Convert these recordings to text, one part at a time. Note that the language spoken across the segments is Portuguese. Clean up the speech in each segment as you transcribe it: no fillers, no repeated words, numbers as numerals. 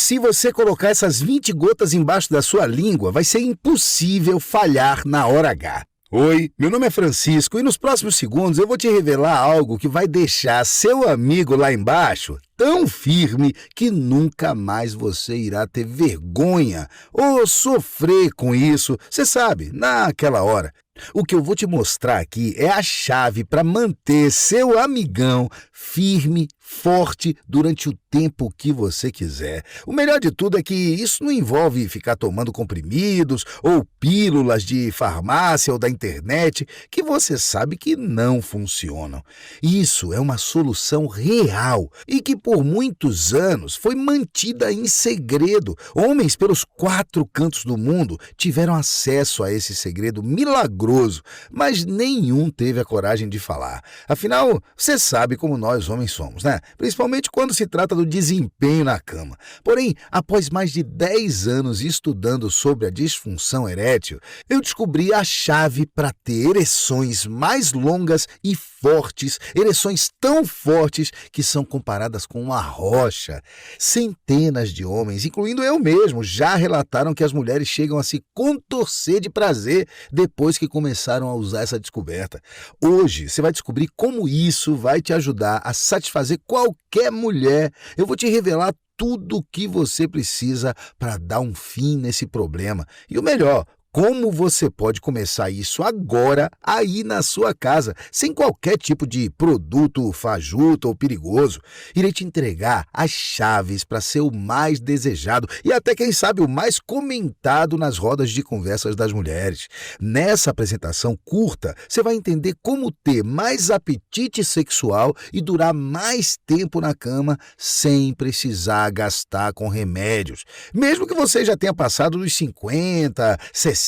Se você colocar essas 20 gotas embaixo da sua língua, vai ser impossível falhar na hora H. Oi, meu nome é Francisco e nos próximos segundos eu vou te revelar algo que vai deixar seu amigo lá embaixo tão firme que nunca mais você irá ter vergonha ou sofrer com isso, você sabe, naquela hora. O que eu vou te mostrar aqui é a chave para manter seu amigão firme, forte durante o tempo que você quiser. O melhor de tudo é que isso não envolve ficar tomando comprimidos ou pílulas de farmácia ou da internet que você sabe que não funcionam. Isso é uma solução real e que por muitos anos foi mantida em segredo. Homens pelos 4 cantos do mundo tiveram acesso a esse segredo milagroso, mas nenhum teve a coragem de falar. Afinal, você sabe como nós homens somos, né? Principalmente quando se trata do desempenho na cama. Porém, após mais de 10 anos estudando sobre a disfunção erétil, eu descobri a chave para ter ereções mais longas e fortes, ereções tão fortes que são comparadas com uma rocha. Centenas de homens, incluindo eu mesmo, já relataram que as mulheres chegam a se contorcer de prazer depois que começaram a usar essa descoberta. Hoje, você vai descobrir como isso vai te ajudar a satisfazer qualquer mulher. Eu vou te revelar tudo o que você precisa para dar um fim nesse problema. E o melhor, como você pode começar isso agora, aí na sua casa, sem qualquer tipo de produto fajuto ou perigoso. Irei te entregar as chaves para ser o mais desejado e até, quem sabe, o mais comentado nas rodas de conversas das mulheres. Nessa apresentação curta, você vai entender como ter mais apetite sexual e durar mais tempo na cama sem precisar gastar com remédios. Mesmo que você já tenha passado dos 50, 60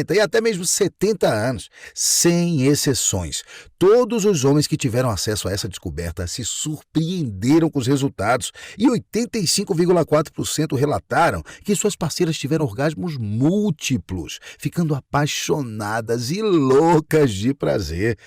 e até mesmo 70 anos, sem exceções. Todos os homens que tiveram acesso a essa descoberta se surpreenderam com os resultados e 85,4% relataram que suas parceiras tiveram orgasmos múltiplos, ficando apaixonadas e loucas de prazer.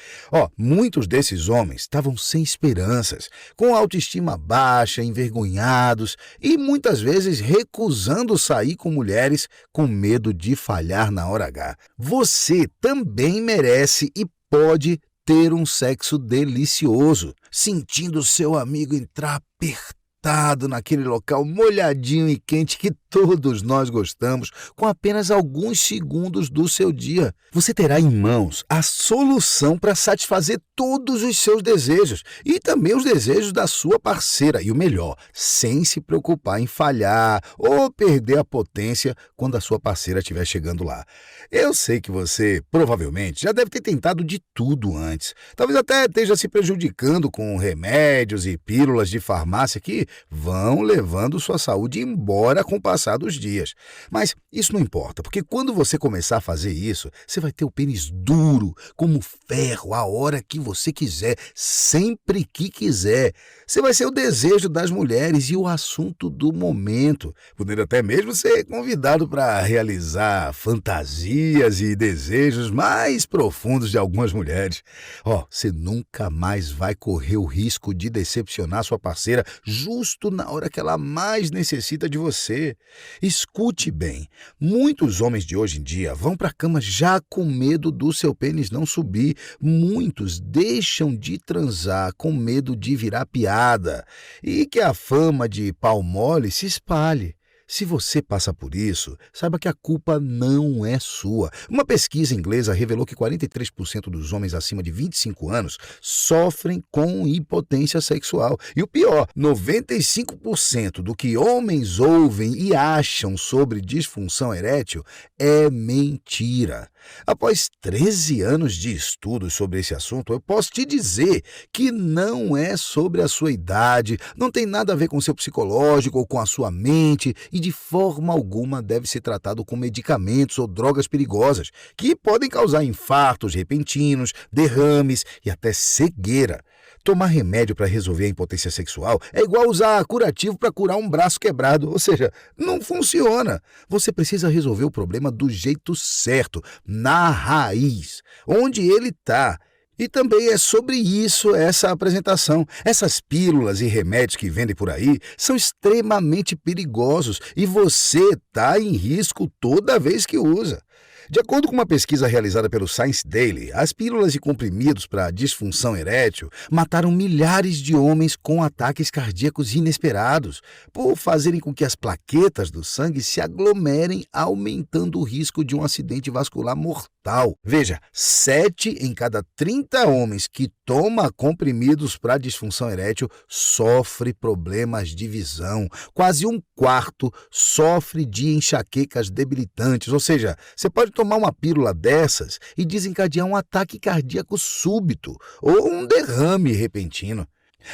Muitos desses homens estavam sem esperanças, com autoestima baixa, envergonhados e muitas vezes recusando sair com mulheres com medo de falhar na hora H. Você também merece e pode ter um sexo delicioso, sentindo seu amigo entrar apertado naquele local molhadinho e quente que todos nós gostamos, com apenas alguns segundos do seu dia. Você terá em mãos a solução para satisfazer todos os seus desejos e também os desejos da sua parceira. E o melhor, sem se preocupar em falhar ou perder a potência quando a sua parceira estiver chegando lá. Eu sei que você provavelmente já deve ter tentado de tudo antes. Talvez até esteja se prejudicando com remédios e pílulas de farmácia que vão levando sua saúde embora com o passar dos dias. Mas isso não importa, porque quando você começar a fazer isso, você vai ter o pênis duro, como ferro, a hora que você quiser, sempre que quiser. Você vai ser o desejo das mulheres e o assunto do momento, podendo até mesmo ser convidado para realizar fantasias e desejos mais profundos de algumas mulheres. Você nunca mais vai correr o risco de decepcionar sua parceira justo na hora que ela mais necessita de você. Escute bem, muitos homens de hoje em dia vão para a cama já com medo do seu pênis não subir. Muitos deixam de transar com medo de virar piada e que a fama de pau mole se espalhe. Se você passa por isso, saiba que a culpa não é sua. Uma pesquisa inglesa revelou que 43% dos homens acima de 25 anos sofrem com impotência sexual. E o pior, 95% do que homens ouvem e acham sobre disfunção erétil é mentira. Após 13 anos de estudos sobre esse assunto, eu posso te dizer que não é sobre a sua idade, não tem nada a ver com o seu psicológico ou com a sua mente e de forma alguma deve ser tratado com medicamentos ou drogas perigosas que podem causar infartos repentinos, derrames e até cegueira. Tomar remédio para resolver a impotência sexual é igual usar curativo para curar um braço quebrado, ou seja, não funciona. Você precisa resolver o problema do jeito certo, na raiz, onde ele está. E também é sobre isso essa apresentação. Essas pílulas e remédios que vendem por aí são extremamente perigosos e você está em risco toda vez que usa. De acordo com uma pesquisa realizada pelo Science Daily, as pílulas e comprimidos para disfunção erétil mataram milhares de homens com ataques cardíacos inesperados, por fazerem com que as plaquetas do sangue se aglomerem, aumentando o risco de um acidente vascular mortal. Veja, 7 em cada 30 homens que toma comprimidos para disfunção erétil sofre problemas de visão. Quase um quarto sofre de enxaquecas debilitantes, ou seja, você pode tomar uma pílula dessas e desencadear um ataque cardíaco súbito ou um derrame repentino.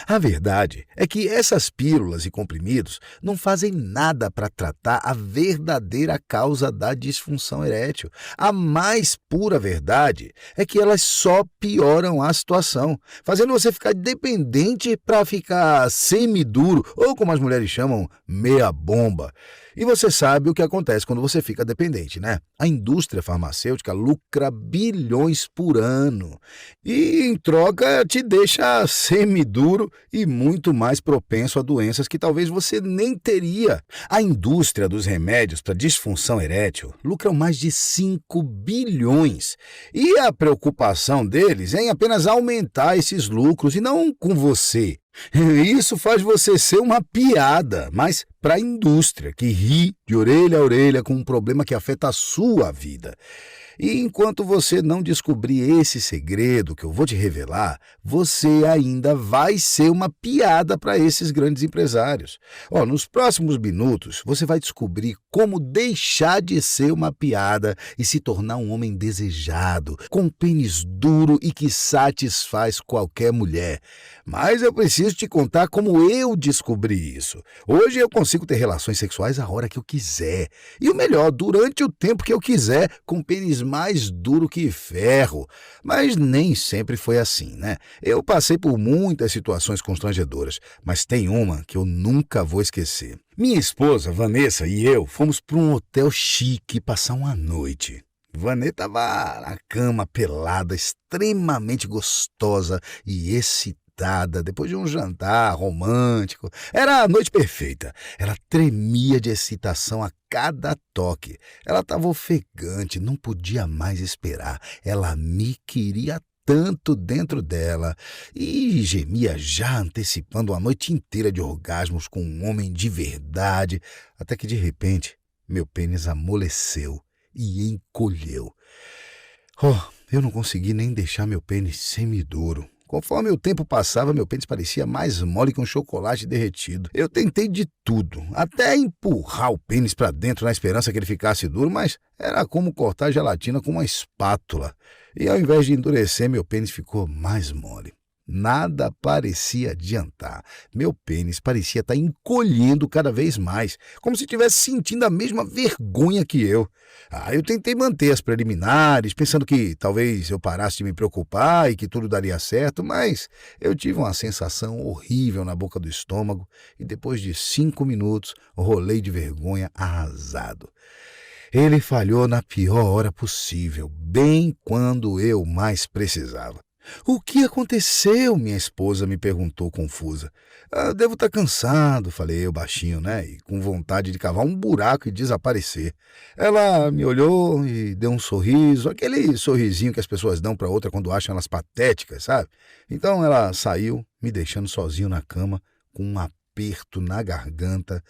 A verdade é que essas pílulas e comprimidos não fazem nada para tratar a verdadeira causa da disfunção erétil. A mais pura verdade é que elas só pioram a situação, fazendo você ficar dependente para ficar semiduro, ou como as mulheres chamam, meia bomba. E você sabe o que acontece quando você fica dependente, né? A indústria farmacêutica lucra bilhões por ano e, em troca, te deixa semiduro e muito mais propenso a doenças que talvez você nem teria. A indústria dos remédios para disfunção erétil lucra mais de 5 bilhões. E a preocupação deles é em apenas aumentar esses lucros e não com você. Isso faz você ser uma piada, mas para a indústria que ri de orelha a orelha com um problema que afeta a sua vida. E enquanto você não descobrir esse segredo que eu vou te revelar, você ainda vai ser uma piada para esses grandes empresários. Nos próximos minutos, você vai descobrir como deixar de ser uma piada e se tornar um homem desejado, com um pênis duro e que satisfaz qualquer mulher. Mas eu preciso te contar como eu descobri isso. Hoje eu consigo ter relações sexuais a hora que eu quiser. E o melhor, durante o tempo que eu quiser, com pênis mais duro que ferro. Mas nem sempre foi assim, né? Eu passei por muitas situações constrangedoras, mas tem uma que eu nunca vou esquecer. Minha esposa, Vanessa, e eu fomos para um hotel chique passar uma noite. Vanessa estava na cama pelada, extremamente gostosa e excitada, depois de um jantar romântico. Era a noite perfeita. Ela tremia de excitação a cada toque. Ela estava ofegante, não podia mais esperar. Ela me queria tanto dentro dela e gemia já antecipando a noite inteira de orgasmos com um homem de verdade, até que de repente meu pênis amoleceu e encolheu. Eu não consegui nem deixar meu pênis semiduro. Conforme o tempo passava, meu pênis parecia mais mole que um chocolate derretido. Eu tentei de tudo, até empurrar o pênis para dentro na esperança que ele ficasse duro, mas era como cortar gelatina com uma espátula. E ao invés de endurecer, meu pênis ficou mais mole. Nada parecia adiantar. Meu pênis parecia estar encolhendo cada vez mais, como se estivesse sentindo a mesma vergonha que eu. Eu tentei manter as preliminares, pensando que talvez eu parasse de me preocupar e que tudo daria certo, mas eu tive uma sensação horrível na boca do estômago e depois de 5 minutos rolei de vergonha arrasado. Ele falhou na pior hora possível, bem quando eu mais precisava. "O que aconteceu?" minha esposa me perguntou confusa. Devo estar cansado", falei eu baixinho, né, e com vontade de cavar um buraco e desaparecer. Ela me olhou e deu um sorriso, aquele sorrisinho que as pessoas dão para outra quando acham elas patéticas, sabe? Então ela saiu, me deixando sozinho na cama, com um aperto na garganta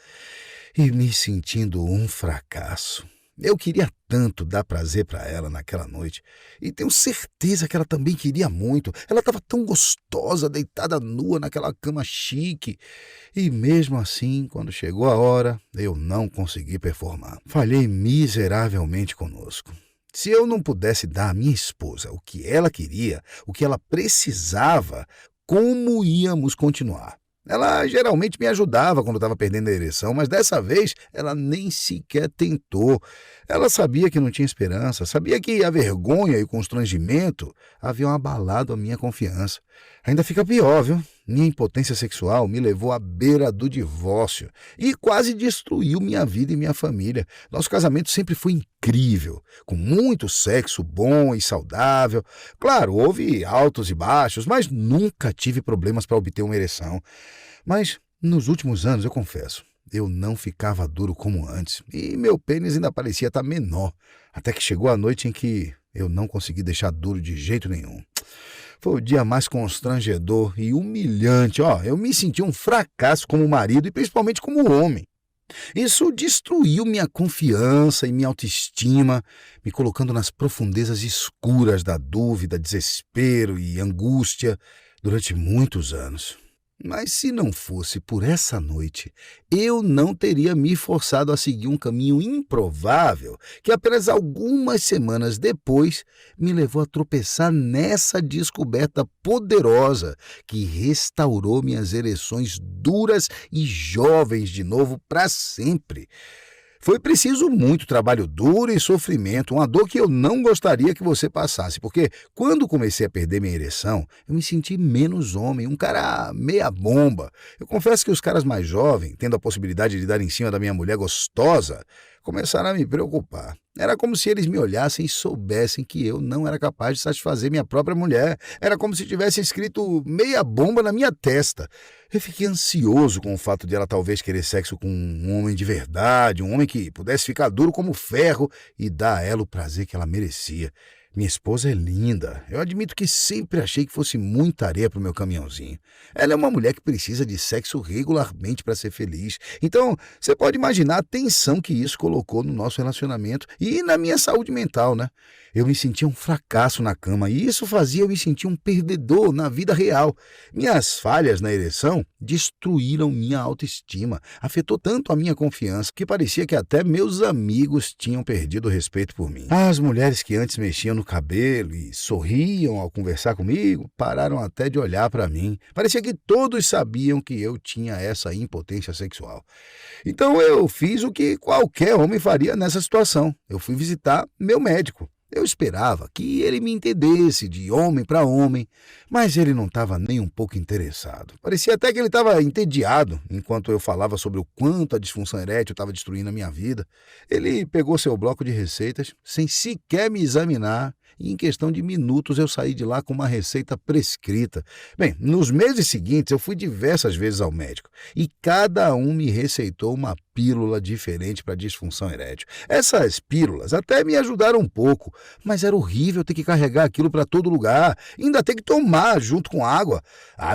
e me sentindo um fracasso. Eu queria tanto dar prazer para ela naquela noite, e tenho certeza que ela também queria muito. Ela estava tão gostosa, deitada nua naquela cama chique. E mesmo assim, quando chegou a hora, eu não consegui performar. Falhei miseravelmente conosco. Se eu não pudesse dar à minha esposa o que ela queria, o que ela precisava, como íamos continuar? Ela geralmente me ajudava quando estava perdendo a ereção, mas dessa vez ela nem sequer tentou. Ela sabia que não tinha esperança, sabia que a vergonha e o constrangimento haviam abalado a minha confiança. Ainda fica pior, viu? minha impotência sexual me levou à beira do divórcio e quase destruiu minha vida e minha família. Nosso casamento sempre foi incrível, com muito sexo bom e saudável. Claro, houve altos e baixos, mas nunca tive problemas para obter uma ereção. Mas nos últimos anos, eu confesso, eu não ficava duro como antes e meu pênis ainda parecia estar menor, até que chegou a noite em que eu não consegui deixar duro de jeito nenhum. Foi o dia mais constrangedor e humilhante. Eu me senti um fracasso como marido e principalmente como homem. Isso destruiu minha confiança e minha autoestima, me colocando nas profundezas escuras da dúvida, desespero e angústia durante muitos anos. Mas se não fosse por essa noite, eu não teria me forçado a seguir um caminho improvável que apenas algumas semanas depois me levou a tropeçar nessa descoberta poderosa que restaurou minhas ereções duras e jovens de novo para sempre. Foi preciso muito trabalho duro e sofrimento, uma dor que eu não gostaria que você passasse, porque quando comecei a perder minha ereção, eu me senti menos homem, um cara meia bomba. Eu confesso que os caras mais jovens, tendo a possibilidade de dar em cima da minha mulher gostosa, começaram a me preocupar. Era como se eles me olhassem e soubessem que eu não era capaz de satisfazer minha própria mulher. Era como se tivesse escrito meia bomba na minha testa. Eu fiquei ansioso com o fato de ela talvez querer sexo com um homem de verdade, um homem que pudesse ficar duro como ferro e dar a ela o prazer que ela merecia. Minha esposa é linda. Eu admito que sempre achei que fosse muita areia pro meu caminhãozinho. Ela é uma mulher que precisa de sexo regularmente para ser feliz. Então, você pode imaginar a tensão que isso colocou no nosso relacionamento e na minha saúde mental, né? Eu me sentia um fracasso na cama e isso fazia eu me sentir um perdedor na vida real. Minhas falhas na ereção destruíram minha autoestima. Afetou tanto a minha confiança que parecia que até meus amigos tinham perdido o respeito por mim. As mulheres que antes mexiam no cabelo e sorriam ao conversar comigo pararam até de olhar para mim. Parecia que todos sabiam que eu tinha essa impotência sexual. Então eu fiz o que qualquer homem faria nessa situação. Eu fui visitar meu médico. Eu esperava que ele me entendesse de homem para homem, mas ele não estava nem um pouco interessado. Parecia até que ele estava entediado enquanto eu falava sobre o quanto a disfunção erétil estava destruindo a minha vida. Ele pegou seu bloco de receitas sem sequer me examinar e em questão de minutos eu saí de lá com uma receita prescrita. Bem, nos meses seguintes eu fui diversas vezes ao médico e cada um me receitou uma pílula diferente para disfunção erétil. Essas pílulas até me ajudaram um pouco, mas era horrível ter que carregar aquilo para todo lugar, ainda ter que tomar junto com água.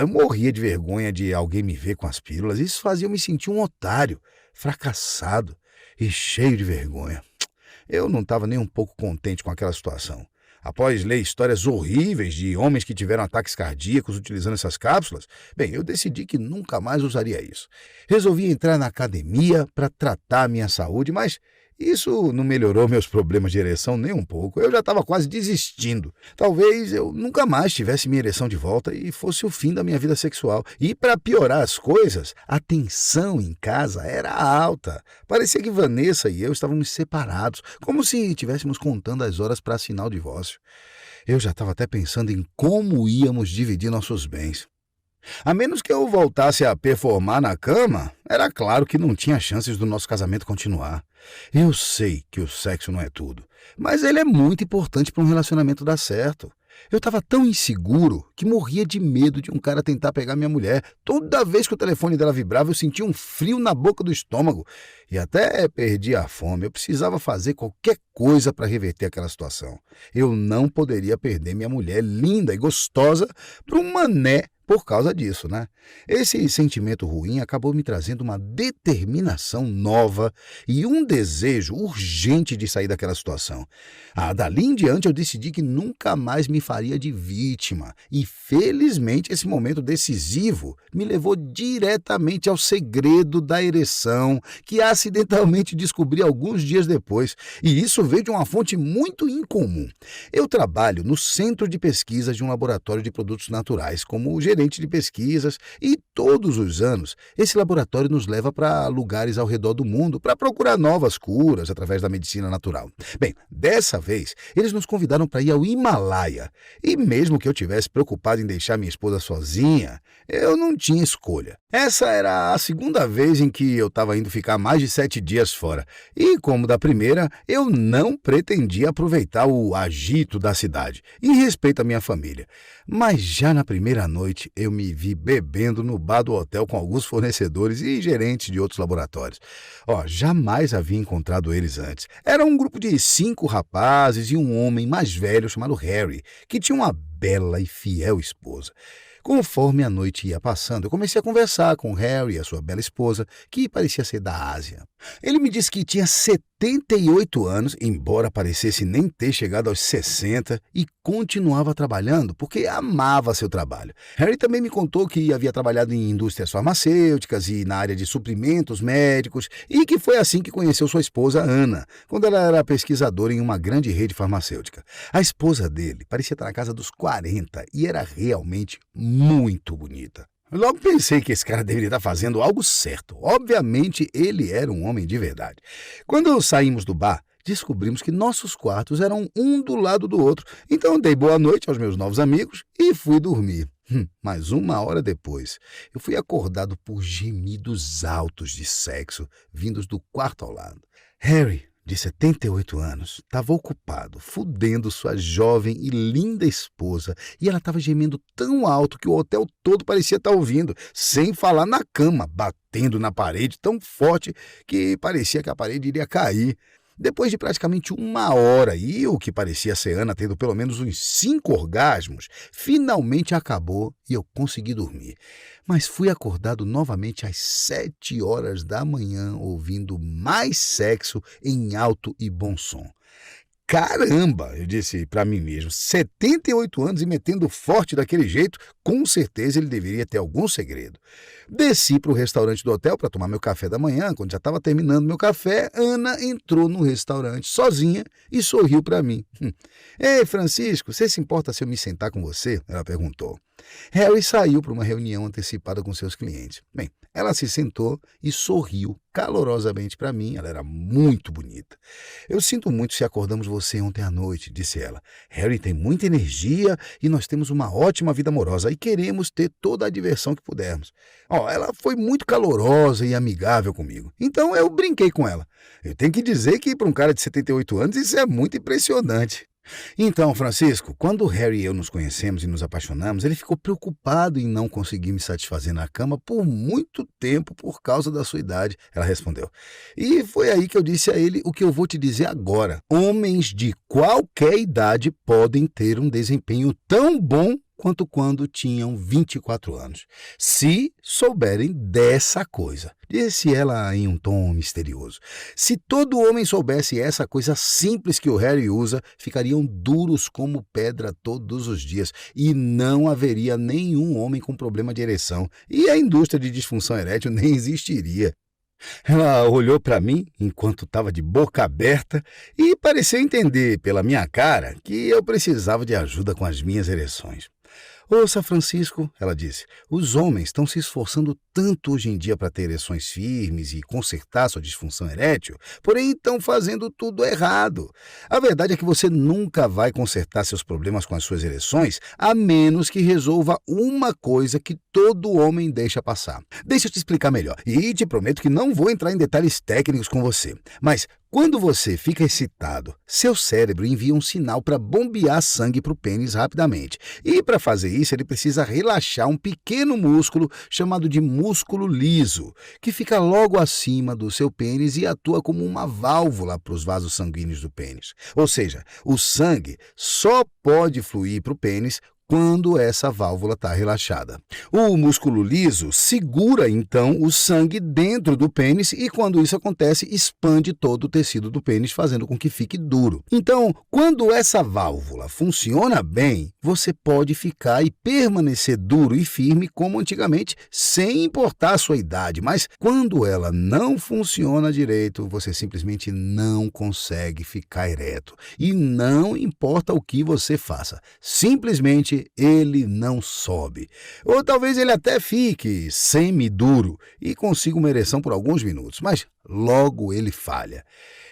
Eu morria de vergonha de alguém me ver com as pílulas. Isso fazia eu me sentir um otário, fracassado e cheio de vergonha. Eu não estava nem um pouco contente com aquela situação. Após ler histórias horríveis de homens que tiveram ataques cardíacos utilizando essas cápsulas, eu decidi que nunca mais usaria isso. Resolvi entrar na academia para tratar a minha saúde, mas isso não melhorou meus problemas de ereção nem um pouco. Eu já estava quase desistindo. Talvez eu nunca mais tivesse minha ereção de volta e fosse o fim da minha vida sexual. E para piorar as coisas, a tensão em casa era alta. Parecia que Vanessa e eu estávamos separados, como se estivéssemos contando as horas para assinar o divórcio. Eu já estava até pensando em como íamos dividir nossos bens. A menos que eu voltasse a performar na cama, era claro que não tinha chances do nosso casamento continuar. Eu sei que o sexo não é tudo, mas ele é muito importante para um relacionamento dar certo. Eu estava tão inseguro que morria de medo de um cara tentar pegar minha mulher. Toda vez que o telefone dela vibrava, eu sentia um frio na boca do estômago e até perdia a fome. Eu precisava fazer qualquer coisa para reverter aquela situação. Eu não poderia perder minha mulher linda e gostosa para um mané por causa disso, né? Esse sentimento ruim acabou me trazendo uma determinação nova e um desejo urgente de sair daquela situação. Dali em diante eu decidi que nunca mais me faria de vítima e felizmente esse momento decisivo me levou diretamente ao segredo da ereção que acidentalmente descobri alguns dias depois, e isso veio de uma fonte muito incomum. Eu trabalho no centro de pesquisa de um laboratório de produtos naturais como gerente gerente de pesquisas, e todos os anos esse laboratório nos leva para lugares ao redor do mundo para procurar novas curas através da medicina natural. Bem, dessa vez eles nos convidaram para ir ao Himalaia, e mesmo que eu tivesse preocupado em deixar minha esposa sozinha, eu não tinha escolha. Essa era a segunda vez em que eu estava indo ficar mais de 7 dias fora, e como da primeira, eu não pretendia aproveitar o agito da cidade, em respeito à minha família. Mas já na primeira noite eu me vi bebendo no bar do hotel com alguns fornecedores e gerentes de outros laboratórios. Jamais havia encontrado eles antes. Era um grupo de 5 rapazes e um homem mais velho chamado Harry, que tinha uma bela e fiel esposa. Conforme a noite ia passando, eu comecei a conversar com Harry e a sua bela esposa, que parecia ser da Ásia. Ele me disse que tinha 78 anos, embora parecesse nem ter chegado aos 60, e continuava trabalhando porque amava seu trabalho. Harry também me contou que havia trabalhado em indústrias farmacêuticas e na área de suprimentos médicos, e que foi assim que conheceu sua esposa Ana, quando ela era pesquisadora em uma grande rede farmacêutica. A esposa dele parecia estar na casa dos 40 e era realmente muito bonita. Logo pensei que esse cara deveria estar fazendo algo certo. Obviamente, ele era um homem de verdade. Quando saímos do bar, descobrimos que nossos quartos eram um do lado do outro. Então, dei boa noite aos meus novos amigos e fui dormir. Mas 1 hora depois, eu fui acordado por gemidos altos de sexo vindos do quarto ao lado. Harry, de 78 anos, estava ocupado, fudendo sua jovem e linda esposa, e ela estava gemendo tão alto que o hotel todo parecia estar ouvindo, sem falar na cama, batendo na parede tão forte que parecia que a parede iria cair. Depois de praticamente 1 hora e o que parecia ser Ana tendo pelo menos uns 5 orgasmos, finalmente acabou e eu consegui dormir. Mas fui acordado novamente às 7 horas da manhã, ouvindo mais sexo em alto e bom som. Caramba, eu disse para mim mesmo, 78 anos e metendo forte daquele jeito, com certeza ele deveria ter algum segredo. Desci para o restaurante do hotel para tomar meu café da manhã. Quando já estava terminando meu café, Ana entrou no restaurante sozinha e sorriu para mim. Ei, Francisco, você se importa se eu me sentar com você? Ela perguntou. Harry saiu para uma reunião antecipada com seus clientes. Bem, ela se sentou e sorriu calorosamente para mim. Ela era muito bonita. Eu sinto muito se acordamos você ontem à noite, disse ela. Harry tem muita energia e nós temos uma ótima vida amorosa e queremos ter toda a diversão que pudermos. Ela foi muito calorosa e amigável comigo. Então eu brinquei com ela. Eu tenho que dizer que para um cara de 78 anos isso é muito impressionante. Então, Francisco, quando o Harry e eu nos conhecemos e nos apaixonamos, ele ficou preocupado em não conseguir me satisfazer na cama por muito tempo por causa da sua idade, ela respondeu. E foi aí que eu disse a ele o que eu vou te dizer agora. Homens de qualquer idade podem ter um desempenho tão bom quanto quando tinham 24 anos, se souberem dessa coisa, disse ela em um tom misterioso. Se todo homem soubesse essa coisa simples que o Harry usa, ficariam duros como pedra todos os dias e não haveria nenhum homem com problema de ereção e a indústria de disfunção erétil nem existiria. Ela olhou para mim enquanto estava de boca aberta e pareceu entender pela minha cara que eu precisava de ajuda com as minhas ereções. Ouça, Francisco, ela disse, os homens estão se esforçando tanto hoje em dia para ter ereções firmes e consertar sua disfunção erétil, porém estão fazendo tudo errado. A verdade é que você nunca vai consertar seus problemas com as suas ereções, a menos que resolva uma coisa que todo homem deixa passar. Deixa eu te explicar melhor, e te prometo que não vou entrar em detalhes técnicos com você, mas quando você fica excitado, seu cérebro envia um sinal para bombear sangue para o pênis rapidamente. E para fazer isso, ele precisa relaxar um pequeno músculo chamado de músculo liso, que fica logo acima do seu pênis e atua como uma válvula para os vasos sanguíneos do pênis. Ou seja, o sangue só pode fluir para o pênis quando essa válvula está relaxada. O músculo liso segura, então, o sangue dentro do pênis e, quando isso acontece, expande todo o tecido do pênis, fazendo com que fique duro. Então, quando essa válvula funciona bem, você pode ficar e permanecer duro e firme como antigamente, sem importar a sua idade. Mas, quando ela não funciona direito, você simplesmente não consegue ficar ereto. E não importa o que você faça, simplesmente simplesmente ele não sobe. Ou talvez ele até fique semi-duro e consiga uma ereção por alguns minutos, mas logo ele falha.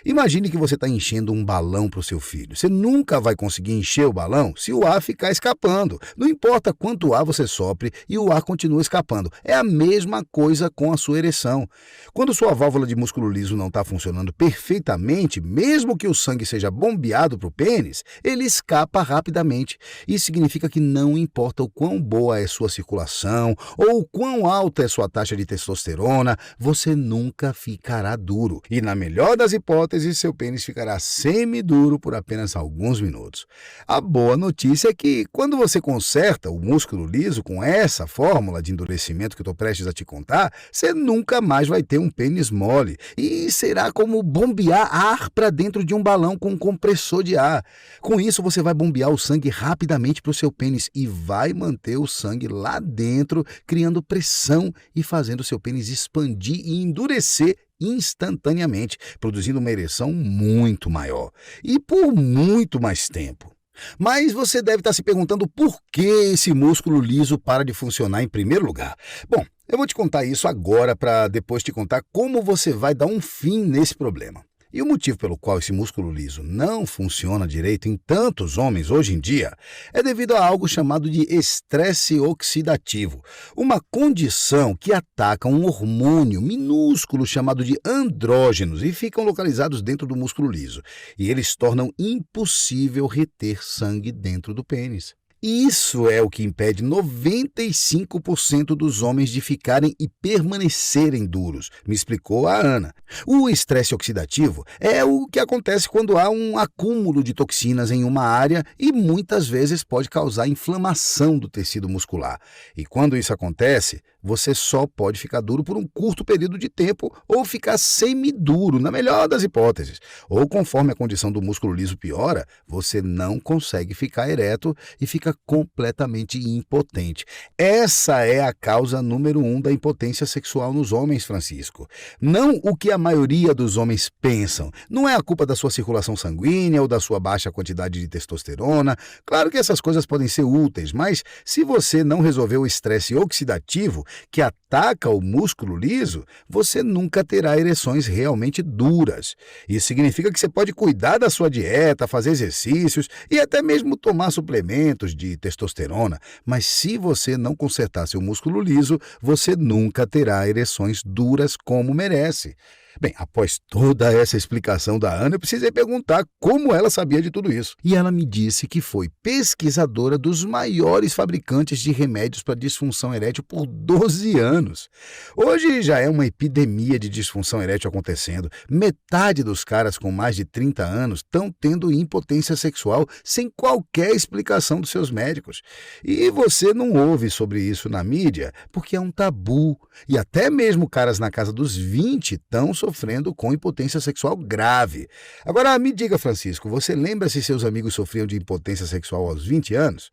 Imagine que você está enchendo um balão para o seu filho. Você nunca vai conseguir encher o balão se o ar ficar escapando. Não importa quanto ar você sopre e o ar continua escapando. É a mesma coisa com a sua ereção. Quando sua válvula de músculo liso não está funcionando perfeitamente, mesmo que o sangue seja bombeado para o pênis, ele escapa rapidamente. Isso significa que não importa o quão boa é sua circulação ou o quão alta é sua taxa de testosterona, você nunca ficará duro. E na melhor das hipóteses, seu pênis ficará semi-duro por apenas alguns minutos. A boa notícia é que, quando você conserta o músculo liso com essa fórmula de endurecimento que eu estou prestes a te contar, você nunca mais vai ter um pênis mole e será como bombear ar para dentro de um balão com um compressor de ar. Com isso, você vai bombear o sangue rapidamente para o seu pênis e vai manter o sangue lá dentro, criando pressão e fazendo o seu pênis expandir e endurecer instantaneamente, produzindo uma ereção muito maior e por muito mais tempo. Mas você deve estar se perguntando por que esse músculo liso para de funcionar em primeiro lugar. Bom, eu vou te contar isso agora para depois te contar como você vai dar um fim nesse problema. E o motivo pelo qual esse músculo liso não funciona direito em tantos homens hoje em dia é devido a algo chamado de estresse oxidativo, uma condição que ataca um hormônio minúsculo chamado de andrógenos e ficam localizados dentro do músculo liso, e eles tornam impossível reter sangue dentro do pênis. Isso é o que impede 95% dos homens de ficarem e permanecerem duros, me explicou a Ana. O estresse oxidativo é o que acontece quando há um acúmulo de toxinas em uma área e muitas vezes pode causar inflamação do tecido muscular. E quando isso acontece, você só pode ficar duro por um curto período de tempo ou ficar semiduro, na melhor das hipóteses. Ou conforme a condição do músculo liso piora, você não consegue ficar ereto e fica completamente impotente. Essa é a causa número 1 da impotência sexual nos homens, Francisco. Não o que a maioria dos homens pensam. Não é a culpa da sua circulação sanguínea ou da sua baixa quantidade de testosterona. Claro que essas coisas podem ser úteis, mas se você não resolver o estresse oxidativo, que ataca o músculo liso, você nunca terá ereções realmente duras. Isso significa que você pode cuidar da sua dieta, fazer exercícios e até mesmo tomar suplementos de testosterona, mas se você não consertar seu músculo liso, você nunca terá ereções duras como merece. Bem, após toda essa explicação da Ana, eu precisei perguntar como ela sabia de tudo isso. E ela me disse que foi pesquisadora dos maiores fabricantes de remédios para disfunção erétil por 12 anos. Hoje já é uma epidemia de disfunção erétil acontecendo. Metade dos caras com mais de 30 anos estão tendo impotência sexual sem qualquer explicação dos seus médicos. E você não ouve sobre isso na mídia porque é um tabu. E até mesmo caras na casa dos 20 estão sofrendo com impotência sexual grave. Agora, me diga, Francisco, você lembra se seus amigos sofriam de impotência sexual aos 20 anos?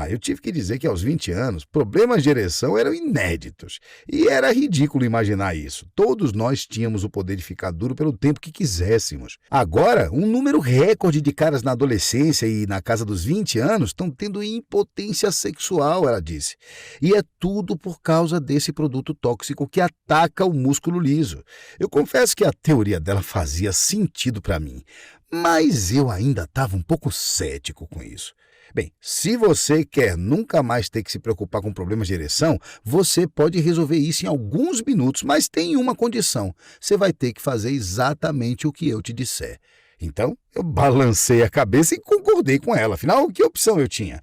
Eu tive que dizer que aos 20 anos, problemas de ereção eram inéditos. E era ridículo imaginar isso. Todos nós tínhamos o poder de ficar duro pelo tempo que quiséssemos. Agora, um número recorde de caras na adolescência e na casa dos 20 anos estão tendo impotência sexual, ela disse. E é tudo por causa desse produto tóxico que ataca o músculo liso. Eu confesso que a teoria dela fazia sentido para mim, mas eu ainda estava um pouco cético com isso. Bem, se você quer nunca mais ter que se preocupar com problemas de ereção, você pode resolver isso em alguns minutos, mas tem uma condição. Você vai ter que fazer exatamente o que eu te disser. Então, eu balancei a cabeça e concordei com ela. Afinal, que opção eu tinha?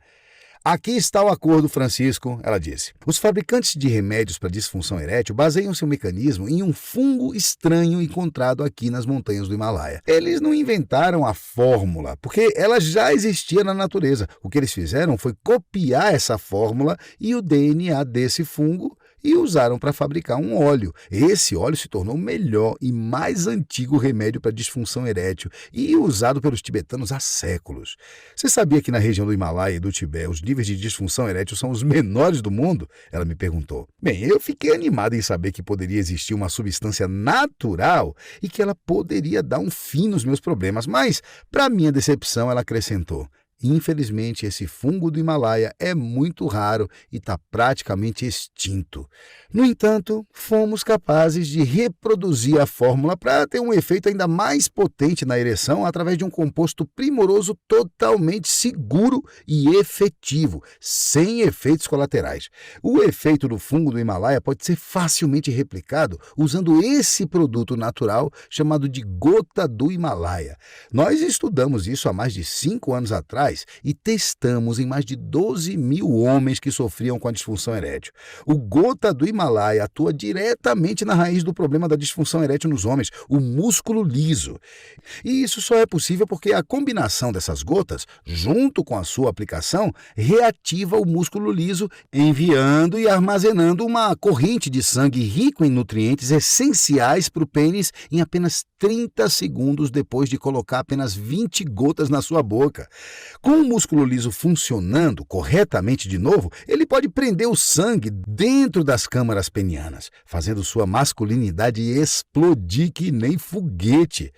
Aqui está o acordo, Francisco, ela disse. Os fabricantes de remédios para disfunção erétil baseiam seu mecanismo em um fungo estranho encontrado aqui nas montanhas do Himalaia. Eles não inventaram a fórmula, porque ela já existia na natureza. O que eles fizeram foi copiar essa fórmula e o DNA desse fungo e usaram para fabricar um óleo. Esse óleo se tornou o melhor e mais antigo remédio para disfunção erétil e usado pelos tibetanos há séculos. Você sabia que na região do Himalaia e do Tibete os níveis de disfunção erétil são os menores do mundo? Ela me perguntou. Bem, eu fiquei animado em saber que poderia existir uma substância natural e que ela poderia dar um fim nos meus problemas, mas, para minha decepção, ela acrescentou: Infelizmente, esse fungo do Himalaia é muito raro e está praticamente extinto. No entanto, fomos capazes de reproduzir a fórmula para ter um efeito ainda mais potente na ereção através de um composto primoroso totalmente seguro e efetivo, sem efeitos colaterais. O efeito do fungo do Himalaia pode ser facilmente replicado usando esse produto natural chamado de gota do Himalaia. Nós estudamos isso há mais de 5 anos atrás e testamos em mais de 12 mil homens que sofriam com a disfunção erétil. O gota do Himalaia atua diretamente na raiz do problema da disfunção erétil nos homens, o músculo liso. E isso só é possível porque a combinação dessas gotas, junto com a sua aplicação, reativa o músculo liso, enviando e armazenando uma corrente de sangue rico em nutrientes essenciais para o pênis em apenas 30 segundos depois de colocar apenas 20 gotas na sua boca. Com o músculo liso funcionando corretamente de novo, ele pode prender o sangue dentro das câmaras penianas, fazendo sua masculinidade explodir que nem foguete.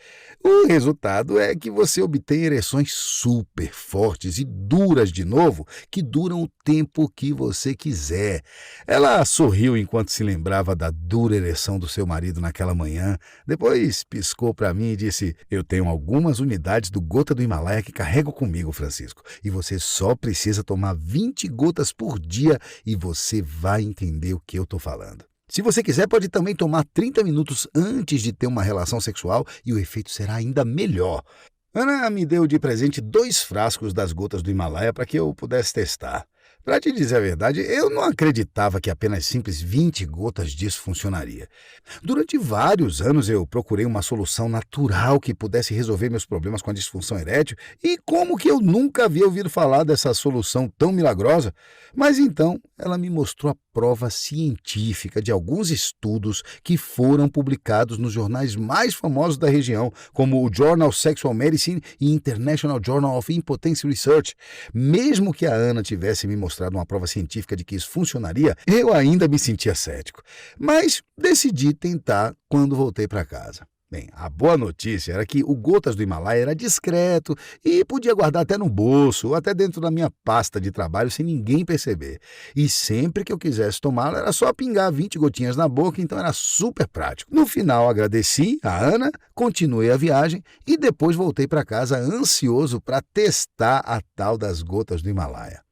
O resultado é que você obtém ereções super fortes e duras de novo, que duram o tempo que você quiser. Ela sorriu enquanto se lembrava da dura ereção do seu marido naquela manhã, depois piscou para mim e disse: "Eu tenho algumas unidades do gota do Himalaia que carrego comigo, Francisco, e você só precisa tomar 20 gotas por dia e você vai entender o que eu estou falando. Se você quiser, pode também tomar 30 minutos antes de ter uma relação sexual e o efeito será ainda melhor." Ana me deu de presente 2 frascos das gotas do Himalaia para que eu pudesse testar. Para te dizer a verdade, eu não acreditava que apenas simples 20 gotas disso funcionaria. Durante vários anos eu procurei uma solução natural que pudesse resolver meus problemas com a disfunção erétil e como que eu nunca havia ouvido falar dessa solução tão milagrosa? Mas então ela me mostrou a prova científica de alguns estudos que foram publicados nos jornais mais famosos da região, como o Journal of Sexual Medicine e International Journal of Impotence Research. Mesmo que a Ana tivesse me mostrado uma prova científica de que isso funcionaria, eu ainda me sentia cético. Mas decidi tentar quando voltei para casa. Bem, a boa notícia era que o Gotas do Himalaia era discreto e podia guardar até no bolso ou até dentro da minha pasta de trabalho sem ninguém perceber. E sempre que eu quisesse tomá-lo era só pingar 20 gotinhas na boca, então era super prático. No final agradeci a Ana, continuei a viagem e depois voltei para casa ansioso para testar a tal das Gotas do Himalaia.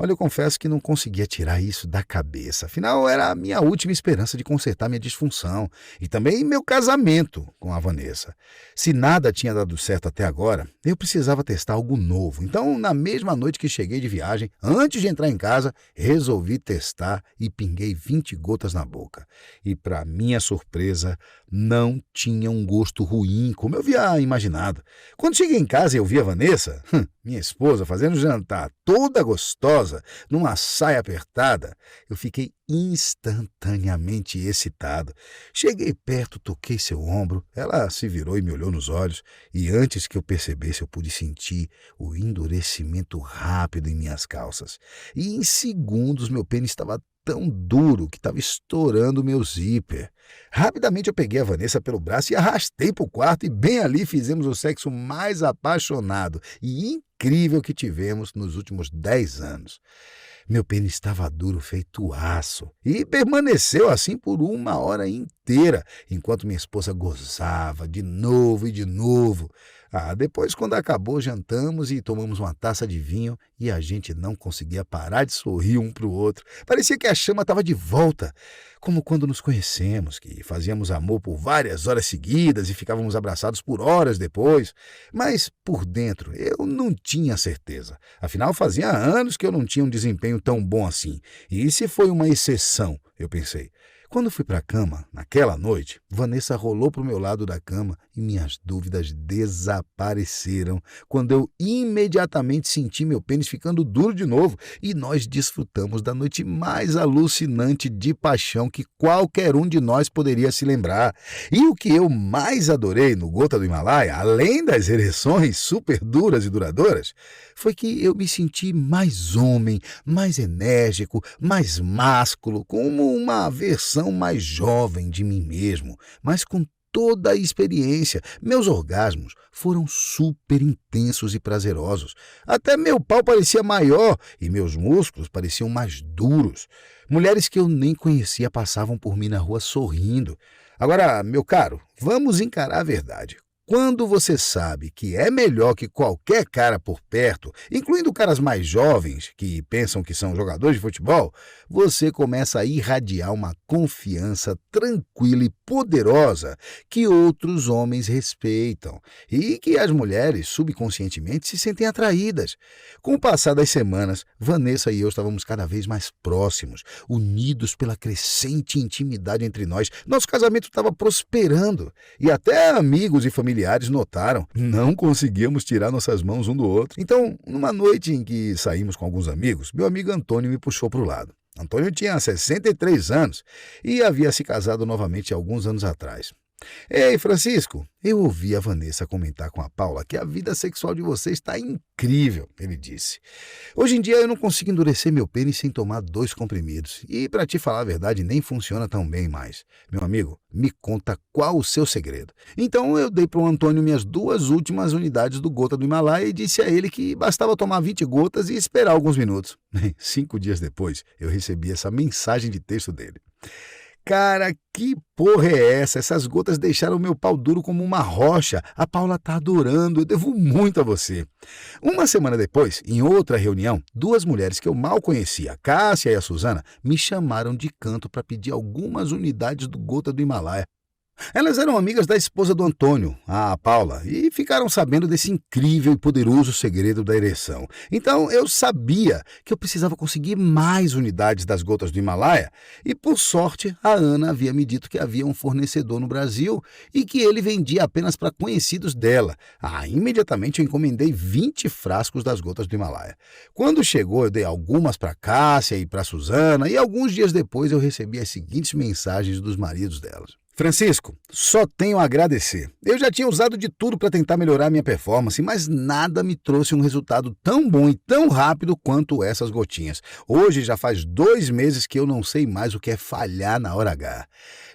Olha, eu confesso que não conseguia tirar isso da cabeça. Afinal, era a minha última esperança de consertar minha disfunção e também meu casamento com a Vanessa. Se nada tinha dado certo até agora, eu precisava testar algo novo. Então, na mesma noite que cheguei de viagem, antes de entrar em casa, resolvi testar e pinguei 20 gotas na boca. E, para minha surpresa, não tinha um gosto ruim, como eu havia imaginado. Quando cheguei em casa e eu vi a Vanessa, minha esposa, fazendo jantar toda gostosa, numa saia apertada, eu fiquei instantaneamente excitado. Cheguei perto, toquei seu ombro, ela se virou e me olhou nos olhos, e antes que eu percebesse, eu pude sentir o endurecimento rápido em minhas calças. E em segundos meu pênis estava tão duro que estava estourando o meu zíper. Rapidamente eu peguei a Vanessa pelo braço e arrastei para o quarto e bem ali fizemos o sexo mais apaixonado e incrível que tivemos nos últimos 10 anos. Meu pênis estava duro feito aço e permaneceu assim por 1 hora inteira, enquanto minha esposa gozava de novo e de novo. Depois, quando acabou, jantamos e tomamos uma taça de vinho e a gente não conseguia parar de sorrir um para o outro. Parecia que a chama estava de volta, como quando nos conhecemos, que fazíamos amor por várias horas seguidas e ficávamos abraçados por horas depois. Mas, por dentro, eu não tinha certeza. Afinal, fazia anos que eu não tinha um desempenho tão bom assim. E se foi uma exceção, eu pensei. Quando fui para a cama, naquela noite, Vanessa rolou para o meu lado da cama e minhas dúvidas desapareceram quando eu imediatamente senti meu pênis ficando duro de novo e nós desfrutamos da noite mais alucinante de paixão que qualquer um de nós poderia se lembrar. E o que eu mais adorei no Gota do Himalaia, além das ereções super duras e duradouras, foi que eu me senti mais homem, mais enérgico, mais másculo, como uma versão mais jovem de mim mesmo, mas com toda a experiência. Meus orgasmos foram super intensos e prazerosos. Até meu pau parecia maior e meus músculos pareciam mais duros. Mulheres que eu nem conhecia passavam por mim na rua sorrindo. Agora, meu caro, vamos encarar a verdade. Quando você sabe que é melhor que qualquer cara por perto, incluindo caras mais jovens que pensam que são jogadores de futebol, você começa a irradiar uma confiança tranquila e poderosa que outros homens respeitam e que as mulheres subconscientemente se sentem atraídas. Com o passar das semanas, Vanessa e eu estávamos cada vez mais próximos, unidos pela crescente intimidade entre nós. Nosso casamento estava prosperando e até amigos e familiares notaram, não conseguíamos tirar nossas mãos um do outro. Então, numa noite em que saímos com alguns amigos, meu amigo Antônio me puxou para o lado. Antônio tinha 63 anos e havia se casado novamente alguns anos atrás. Ei, Francisco, eu ouvi a Vanessa comentar com a Paula que a vida sexual de você está incrível, ele disse. Hoje em dia eu não consigo endurecer meu pênis sem tomar 2 comprimidos. E, para te falar a verdade, nem funciona tão bem mais. Meu amigo, me conta qual o seu segredo. Então eu dei para o Antônio minhas 2 últimas unidades do Gota do Himalaia e disse a ele que bastava tomar 20 gotas e esperar alguns minutos. 5 dias depois, eu recebi essa mensagem de texto dele. Cara, que porra é essa? Essas gotas deixaram meu pau duro como uma rocha. A Paula tá adorando, eu devo muito a você. Uma semana depois, em outra reunião, 2 mulheres que eu mal conhecia, a Cássia e a Suzana, me chamaram de canto para pedir algumas unidades do Gota do Himalaia. Elas eram amigas da esposa do Antônio, a Paula, e ficaram sabendo desse incrível e poderoso segredo da ereção. Então eu sabia que eu precisava conseguir mais unidades das gotas do Himalaia e, por sorte, a Ana havia me dito que havia um fornecedor no Brasil e que ele vendia apenas para conhecidos dela. Imediatamente eu encomendei 20 frascos das gotas do Himalaia. Quando chegou, eu dei algumas para Cássia e para Suzana e alguns dias depois eu recebi as seguintes mensagens dos maridos delas. Francisco, só tenho a agradecer. Eu já tinha usado de tudo para tentar melhorar minha performance, mas nada me trouxe um resultado tão bom e tão rápido quanto essas gotinhas. Hoje já faz 2 meses que eu não sei mais o que é falhar na hora H.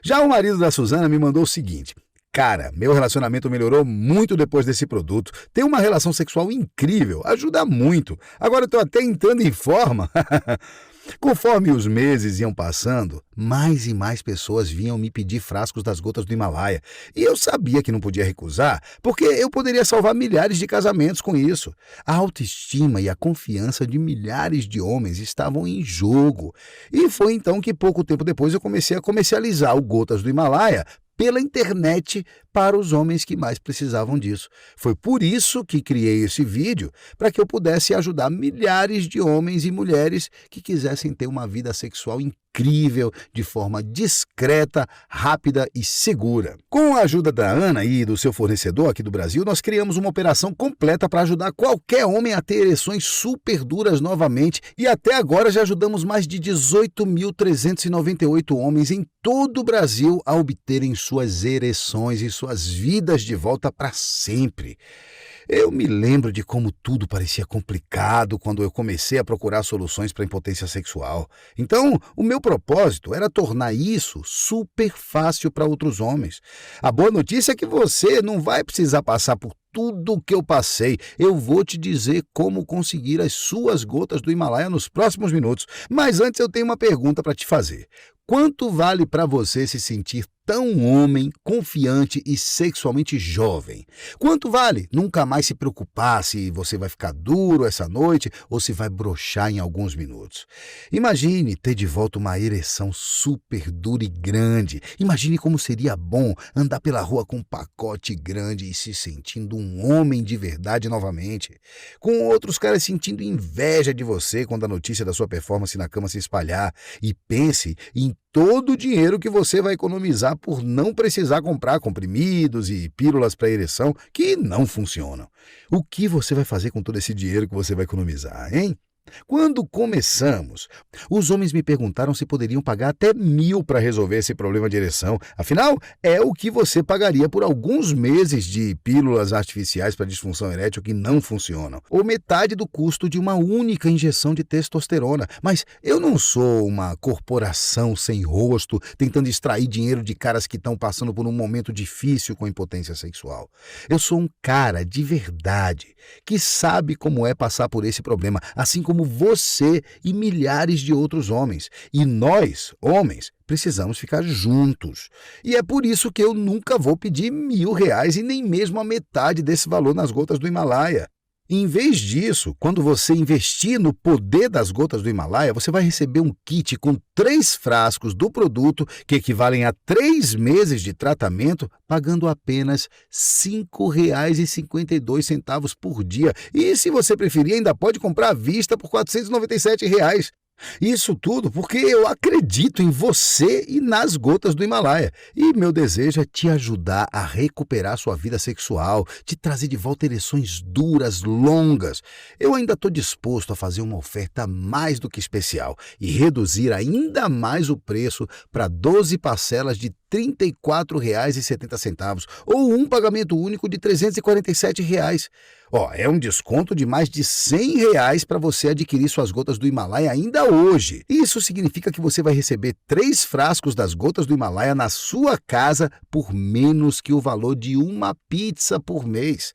Já o marido da Suzana me mandou o seguinte: cara, meu relacionamento melhorou muito depois desse produto. Tem uma relação sexual incrível, ajuda muito. Agora eu estou até entrando em forma. Conforme os meses iam passando, mais e mais pessoas vinham me pedir frascos das gotas do Himalaia. E eu sabia que não podia recusar, porque eu poderia salvar milhares de casamentos com isso. A autoestima e a confiança de milhares de homens estavam em jogo. E foi então que pouco tempo depois eu comecei a comercializar o Gotas do Himalaia pela internet para os homens que mais precisavam disso. Foi por isso que criei esse vídeo, para que eu pudesse ajudar milhares de homens e mulheres que quisessem ter uma vida sexual incrível, de forma discreta, rápida e segura. Com a ajuda da Ana e do seu fornecedor aqui do Brasil, nós criamos uma operação completa para ajudar qualquer homem a ter ereções super duras novamente e até agora já ajudamos mais de 18.398 homens em todo o Brasil a obterem suas ereções e suas vidas de volta para sempre. Eu me lembro de como tudo parecia complicado quando eu comecei a procurar soluções para impotência sexual. Então, o meu propósito era tornar isso super fácil para outros homens. A boa notícia é que você não vai precisar passar por tudo o que eu passei. Eu vou te dizer como conseguir as suas gotas do Himalaia nos próximos minutos. Mas antes eu tenho uma pergunta para te fazer. Quanto vale para você se sentir tão homem, confiante e sexualmente jovem? Quanto vale nunca mais se preocupar se você vai ficar duro essa noite ou se vai broxar em alguns minutos? Imagine ter de volta uma ereção super dura e grande. Imagine como seria bom andar pela rua com um pacote grande e se sentindo um homem de verdade novamente. Com outros caras sentindo inveja de você quando a notícia da sua performance na cama se espalhar. E pense em todo o dinheiro que você vai economizar por não precisar comprar comprimidos e pílulas para ereção que não funcionam. O que você vai fazer com todo esse dinheiro que você vai economizar, hein? Quando começamos, os homens me perguntaram se poderiam pagar até 1.000 para resolver esse problema de ereção. Afinal, é o que você pagaria por alguns meses de pílulas artificiais para disfunção erétil que não funcionam, ou metade do custo de uma única injeção de testosterona. Mas eu não sou uma corporação sem rosto tentando extrair dinheiro de caras que estão passando por um momento difícil com impotência sexual. Eu sou um cara de verdade que sabe como é passar por esse problema, assim como você e milhares de outros homens. E nós, homens, precisamos ficar juntos. E é por isso que eu nunca vou pedir R$ 1.000 e nem mesmo a metade desse valor nas gotas do Himalaia. Em vez disso, quando você investir no poder das gotas do Himalaia, você vai receber um kit com 3 frascos do produto que equivalem a 3 meses de tratamento, pagando apenas R$ 5,52 por dia. E se você preferir, ainda pode comprar à vista por R$ 497. Isso tudo porque eu acredito em você e nas gotas do Himalaia. E meu desejo é te ajudar a recuperar sua vida sexual, te trazer de volta ereções duras, longas. Eu ainda estou disposto a fazer uma oferta mais do que especial e reduzir ainda mais o preço para 12 parcelas de R$ 34,70 ou um pagamento único de R$ 347. É um desconto de mais de R$ 100 para você adquirir suas gotas do Himalaia ainda hoje. Isso significa que você vai receber 3 frascos das gotas do Himalaia na sua casa por menos que o valor de uma pizza por mês.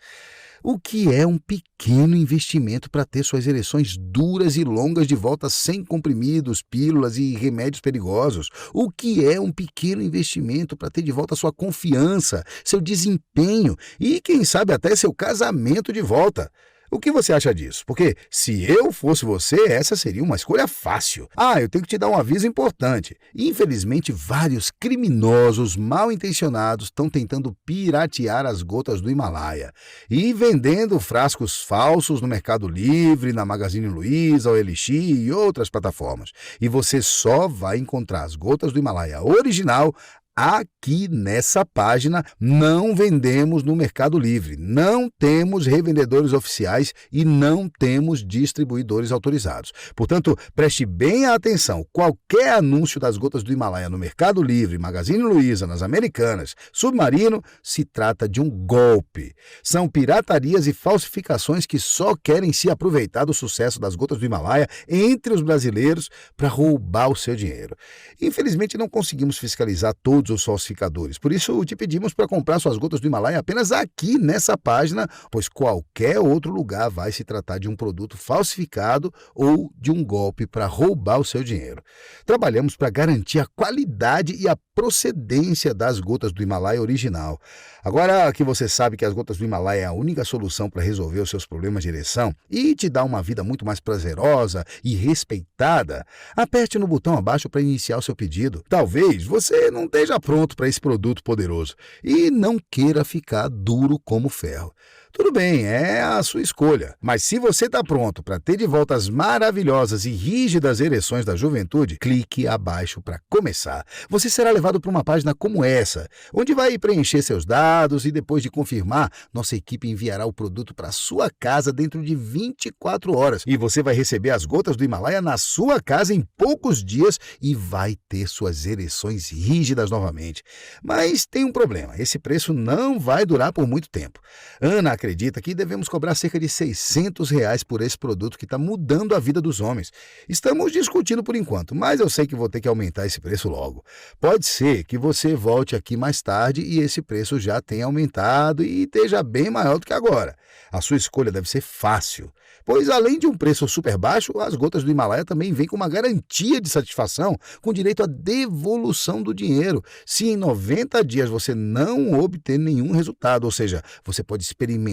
O que é um pequeno investimento para ter suas ereções duras e longas de volta sem comprimidos, pílulas e remédios perigosos. O que é um pequeno investimento para ter de volta sua confiança, seu desempenho e, quem sabe, até seu casamento de volta. O que você acha disso? Porque se eu fosse você, essa seria uma escolha fácil. Eu tenho que te dar um aviso importante. Infelizmente, vários criminosos mal intencionados estão tentando piratear as gotas do Himalaia e vendendo frascos falsos no Mercado Livre, na Magazine Luiza, OLX e outras plataformas. E você só vai encontrar as gotas do Himalaia original aqui nessa página. Não vendemos no Mercado Livre, não temos revendedores oficiais e não temos distribuidores autorizados. Portanto, preste bem atenção. Qualquer anúncio das gotas do Himalaia no Mercado Livre, Magazine Luiza, nas Americanas, Submarino, se trata de um golpe. São piratarias e falsificações que só querem se aproveitar do sucesso das gotas do Himalaia entre os brasileiros para roubar o seu dinheiro. Infelizmente, não conseguimos fiscalizar todos os falsificadores. Por isso, te pedimos para comprar suas gotas do Himalaia apenas aqui nessa página, pois qualquer outro lugar vai se tratar de um produto falsificado ou de um golpe para roubar o seu dinheiro. Trabalhamos para garantir a qualidade e a procedência das gotas do Himalaia original. Agora que você sabe que as gotas do Himalaia é a única solução para resolver os seus problemas de ereção e te dar uma vida muito mais prazerosa e respeitada, aperte no botão abaixo para iniciar o seu pedido. Talvez você não esteja pronto para esse produto poderoso e não queira ficar duro como ferro. Tudo bem, é a sua escolha. Mas se você está pronto para ter de volta as maravilhosas e rígidas ereções da juventude, clique abaixo para começar. Você será levado para uma página como essa, onde vai preencher seus dados e depois de confirmar, nossa equipe enviará o produto para sua casa dentro de 24 horas. E você vai receber as gotas do Himalaia na sua casa em poucos dias e vai ter suas ereções rígidas novamente. Mas tem um problema, esse preço não vai durar por muito tempo. Ana acredita que devemos cobrar cerca de R$ 600 por esse produto que está mudando a vida dos homens. Estamos discutindo por enquanto, mas eu sei que vou ter que aumentar esse preço logo. Pode ser que você volte aqui mais tarde e esse preço já tenha aumentado e esteja bem maior do que agora. A sua escolha deve ser fácil, pois além de um preço super baixo, as gotas do Himalaia também vêm com uma garantia de satisfação, com direito à devolução do dinheiro. Se em 90 dias você não obter nenhum resultado, ou seja, você pode experimentar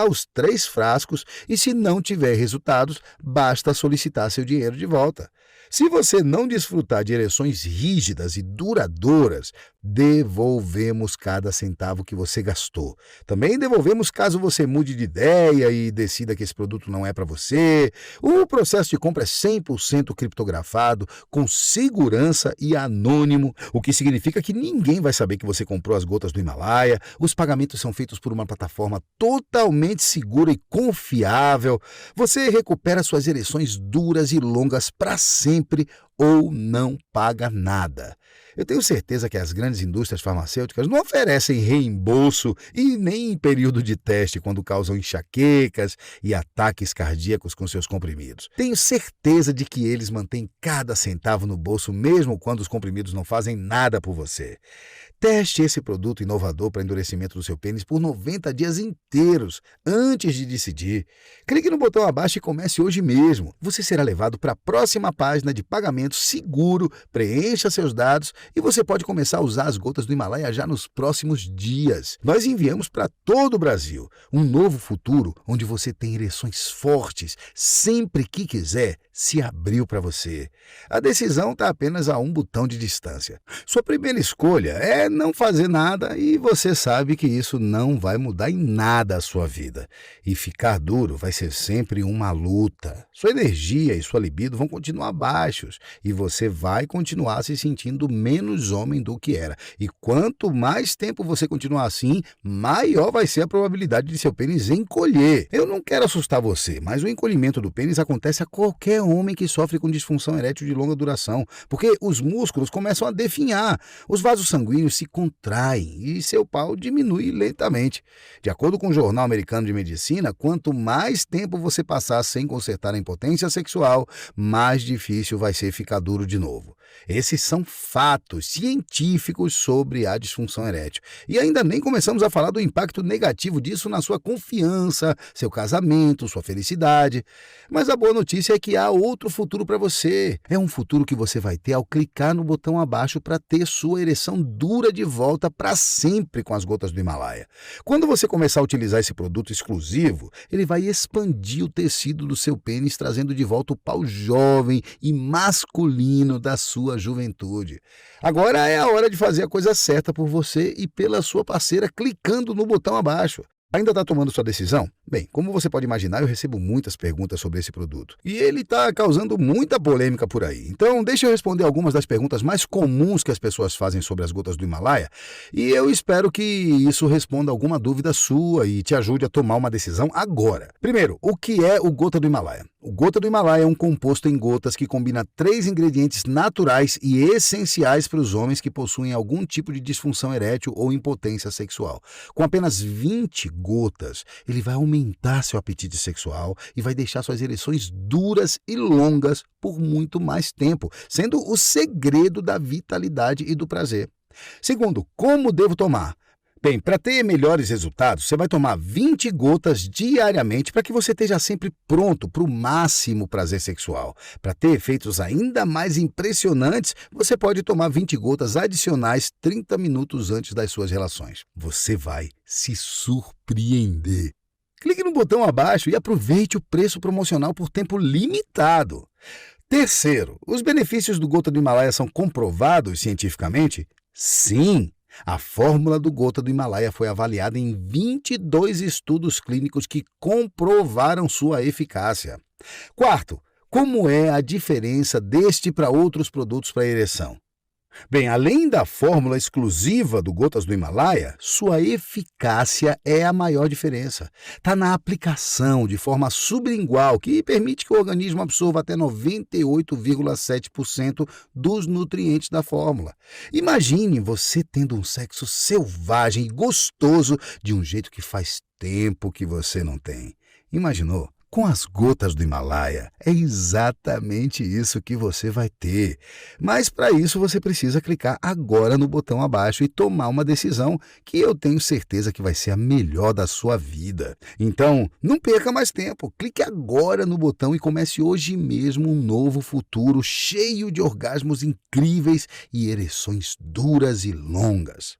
os 3 frascos e se não tiver resultados, basta solicitar seu dinheiro de volta. Se você não desfrutar de ereções rígidas e duradouras, devolvemos cada centavo que você gastou. Também devolvemos caso você mude de ideia e decida que esse produto não é para você. O processo de compra é 100% criptografado, com segurança e anônimo, o que significa que ninguém vai saber que você comprou as gotas do Himalaia. Os pagamentos são feitos por uma plataforma totalmente segura e confiável. Você recupera suas ereções duras e longas para sempre ou não paga nada. Eu tenho certeza que as grandes indústrias farmacêuticas não oferecem reembolso e nem em período de teste quando causam enxaquecas e ataques cardíacos com seus comprimidos. Tenho certeza de que eles mantêm cada centavo no bolso mesmo quando os comprimidos não fazem nada por você. Teste esse produto inovador para endurecimento do seu pênis por 90 dias inteiros, antes de decidir. Clique no botão abaixo e comece hoje mesmo. Você será levado para a próxima página de pagamento seguro, preencha seus dados e você pode começar a usar as gotas do Himalaia já nos próximos dias. Nós enviamos para todo o Brasil um novo futuro onde você tem ereções fortes, sempre que quiser, se abriu para você. A decisão está apenas a um botão de distância. Sua primeira escolha é não fazer nada e você sabe que isso não vai mudar em nada a sua vida. E ficar duro vai ser sempre uma luta. Sua energia e sua libido vão continuar baixos e você vai continuar se sentindo menos homem do que era. E quanto mais tempo você continuar assim, maior vai ser a probabilidade de seu pênis encolher. Eu não quero assustar você, mas o encolhimento do pênis acontece a qualquer homem que sofre com disfunção erétil de longa duração, porque os músculos começam a definhar, os vasos sanguíneos se contraem e seu pau diminui lentamente. De acordo com o Jornal Americano de Medicina, quanto mais tempo você passar sem consertar a impotência sexual, mais difícil vai ser ficar duro de novo. Esses são fatos científicos sobre a disfunção erétil. E ainda nem começamos a falar do impacto negativo disso na sua confiança, seu casamento, sua felicidade. Mas a boa notícia é que há outro futuro para você. É um futuro que você vai ter ao clicar no botão abaixo para ter sua ereção dura de volta para sempre com as gotas do Himalaia. Quando você começar a utilizar esse produto exclusivo, ele vai expandir o tecido do seu pênis, trazendo de volta o pau jovem e masculino da sua juventude. Agora é a hora de fazer a coisa certa por você e pela sua parceira clicando no botão abaixo. Ainda está tomando sua decisão? Bem, como você pode imaginar, eu recebo muitas perguntas sobre esse produto. E ele está causando muita polêmica por aí. Então, deixa eu responder algumas das perguntas mais comuns que as pessoas fazem sobre as gotas do Himalaia. E eu espero que isso responda alguma dúvida sua e te ajude a tomar uma decisão agora. Primeiro, o que é o gota do Himalaia? O gota do Himalaia é um composto em gotas que combina 3 ingredientes naturais e essenciais para os homens que possuem algum tipo de disfunção erétil ou impotência sexual. Com apenas 20 gotas, ele vai aumentar seu apetite sexual e vai deixar suas ereções duras e longas por muito mais tempo, sendo o segredo da vitalidade e do prazer. Segundo, como devo tomar? Bem, para ter melhores resultados, você vai tomar 20 gotas diariamente para que você esteja sempre pronto para o máximo prazer sexual. Para ter efeitos ainda mais impressionantes, você pode tomar 20 gotas adicionais 30 minutos antes das suas relações. Você vai se surpreender. Clique no botão abaixo e aproveite o preço promocional por tempo limitado. Terceiro, os benefícios do gota do Himalaia são comprovados cientificamente? Sim! A fórmula do gota do Himalaia foi avaliada em 22 estudos clínicos que comprovaram sua eficácia. Quarto, como é a diferença deste para outros produtos para ereção? Bem, além da fórmula exclusiva do Gotas do Himalaia, sua eficácia é a maior diferença. Está na aplicação de forma sublingual, que permite que o organismo absorva até 98,7% dos nutrientes da fórmula. Imagine você tendo um sexo selvagem e gostoso de um jeito que faz tempo que você não tem. Imaginou? Com as gotas do Himalaia, é exatamente isso que você vai ter. Mas para isso você precisa clicar agora no botão abaixo e tomar uma decisão que eu tenho certeza que vai ser a melhor da sua vida. Então, não perca mais tempo. Clique agora no botão e comece hoje mesmo um novo futuro cheio de orgasmos incríveis e ereções duras e longas.